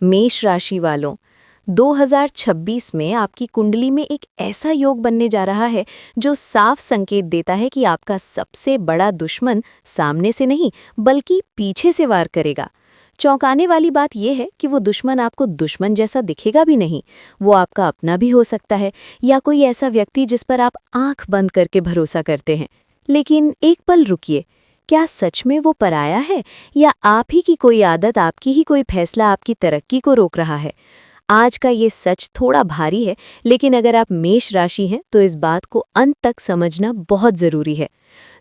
मेष राशि वालों, 2026 में आपकी कुंडली में एक ऐसा योग बनने जा रहा है जो साफ संकेत देता है कि आपका सबसे बड़ा दुश्मन सामने से नहीं बल्कि पीछे से वार करेगा। चौंकाने वाली बात यह है कि वो दुश्मन आपको दुश्मन जैसा दिखेगा भी नहीं। वो आपका अपना भी हो सकता है या कोई ऐसा व्यक्ति जिस पर आप आंख बंद करके भरोसा करते हैं। लेकिन एक पल रुकिए, क्या सच में वो पराया है या आप ही की कोई आदत, आपकी ही कोई फैसला आपकी तरक्की को रोक रहा है? आज का ये सच थोड़ा भारी है, लेकिन अगर आप मेष राशि हैं तो इस बात को अंत तक समझना बहुत ज़रूरी है।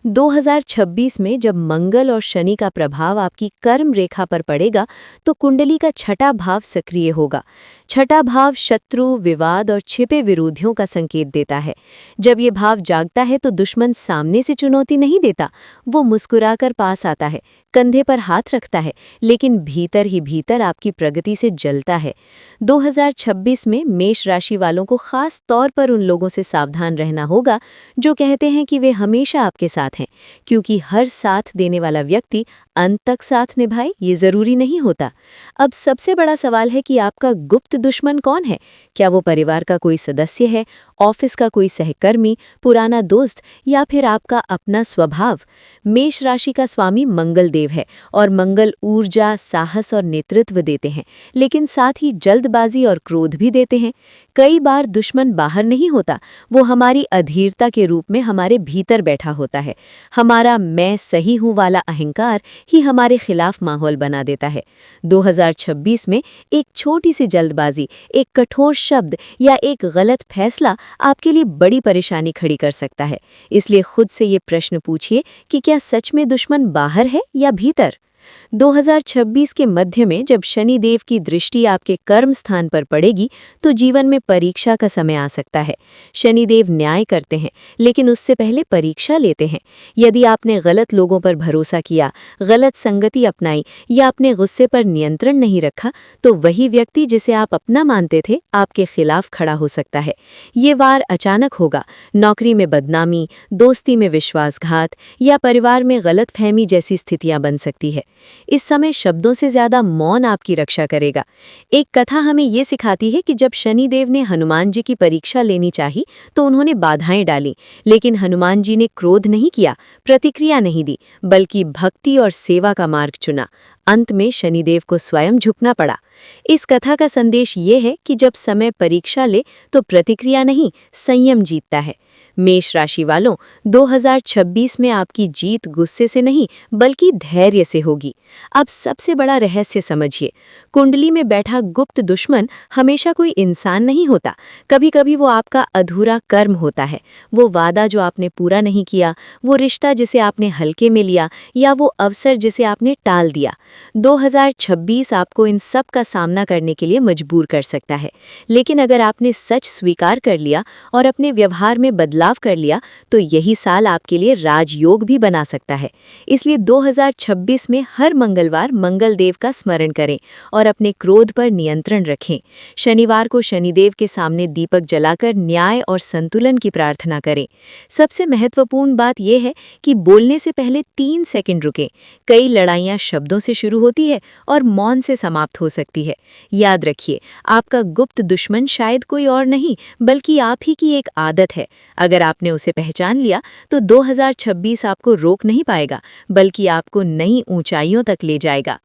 2026 में जब मंगल और शनि का प्रभाव आपकी कर्म रेखा पर पड़ेगा तो कुंडली का छठा भाव सक्रिय होगा। छठा भाव शत्रु, विवाद और छिपे विरोधियों का संकेत देता है। जब ये भाव जागता है तो दुश्मन सामने से चुनौती नहीं देता, वो मुस्कुराकर पास आता है, कंधे पर हाथ रखता है, लेकिन भीतर ही भीतर आपकी प्रगति से जलता है। 2026 में मेष राशि वालों को खास तौर पर उन लोगों से सावधान रहना होगा जो कहते हैं कि वे हमेशा आपके साथ हैं, क्योंकि हर साथ देने वाला व्यक्ति अंत तक साथ निभाए ये जरूरी नहीं होता। अब सबसे बड़ा सवाल है कि आपका गुप्त दुश्मन कौन है? क्या वो परिवार का कोई सदस्य है, ऑफिस का कोई सहकर्मी, पुराना दोस्त या फिर आपका अपना स्वभाव? मेष राशि का स्वामी मंगल देव है और मंगल ऊर्जा, साहस और नेतृत्व देते हैं, लेकिन साथ ही जल्दबाजी और क्रोध भी देते हैं। कई बार दुश्मन बाहर नहीं होता, वो हमारी अधीरता के रूप में हमारे भीतर बैठा होता है। हमारा मैं सही हूँ वाला अहंकार ही हमारे खिलाफ माहौल बना देता है। 2026 में एक छोटी सी जल्दबाजी, एक कठोर शब्द या एक गलत फैसला आपके लिए बड़ी परेशानी खड़ी कर सकता है। इसलिए खुद से ये प्रश्न पूछिए कि क्या सच में दुश्मन बाहर है या भीतर? 2026 के मध्य में जब शनि देव की दृष्टि आपके कर्म स्थान पर पड़ेगी तो जीवन में परीक्षा का समय आ सकता है। शनि देव न्याय करते हैं, लेकिन उससे पहले परीक्षा लेते हैं। यदि आपने गलत लोगों पर भरोसा किया, गलत संगति अपनाई या अपने गुस्से पर नियंत्रण नहीं रखा, तो वही व्यक्ति जिसे आप अपना मानते थे आपके खिलाफ खड़ा हो सकता है। ये वार अचानक होगा। नौकरी में बदनामी, दोस्ती में विश्वासघात या परिवार में गलतफहमी जैसी स्थितियां बन सकती है। इस समय शब्दों से ज्यादा मौन आपकी रक्षा करेगा। एक कथा हमें ये सिखाती है कि जब शनि देव ने हनुमान जी की परीक्षा लेनी चाही तो उन्होंने बाधाएं डाली, लेकिन हनुमान जी ने क्रोध नहीं किया, प्रतिक्रिया नहीं दी, बल्कि भक्ति और सेवा का मार्ग चुना। अंत में शनिदेव को स्वयं झुकना पड़ा। इस कथा का संदेश ये है कि जब समय परीक्षा ले तो प्रतिक्रिया नहीं, संयम जीतता है। मेष राशि वालों, 2026 में आपकी जीत गुस्से से नहीं बल्कि धैर्य से होगी। अब सबसे बड़ा रहस्य समझिए, कुंडली में बैठा गुप्त दुश्मन हमेशा कोई इंसान नहीं होता। कभी कभी वो आपका अधूरा कर्म होता है, वो वादा जो आपने पूरा नहीं किया, वो रिश्ता जिसे आपने हल्के में लिया या वो अवसर जिसे आपने टाल दिया। 2026 आपको इन सब का सामना करने के लिए मजबूर कर सकता है, लेकिन अगर आपने सच स्वीकार कर लिया और अपने व्यवहार में बदलाव कर लिया तो यही साल आपके लिए राजयोग भी बना सकता है। इसलिए 2026 में हर मंगलवार मंगल देव का स्मरण करें और अपने क्रोध पर नियंत्रण रखें। शनिवार को शनिदेव के सामने दीपक जलाकर न्याय और संतुलन की प्रार्थना करें। सबसे महत्वपूर्ण बात यह है कि बोलने से पहले 3 सेकंड रुकें। कई लड़ाइयां शब्दों से शुरू होती है और मौन से समाप्त हो सकती है। याद रखिए, आपका गुप्त दुश्मन शायद कोई और नहीं बल्कि आप ही की एक आदत है। अगर आपने उसे पहचान लिया तो 2026 आपको रोक नहीं पाएगा, बल्कि आपको नई ऊंचाइयों तक ले जाएगा।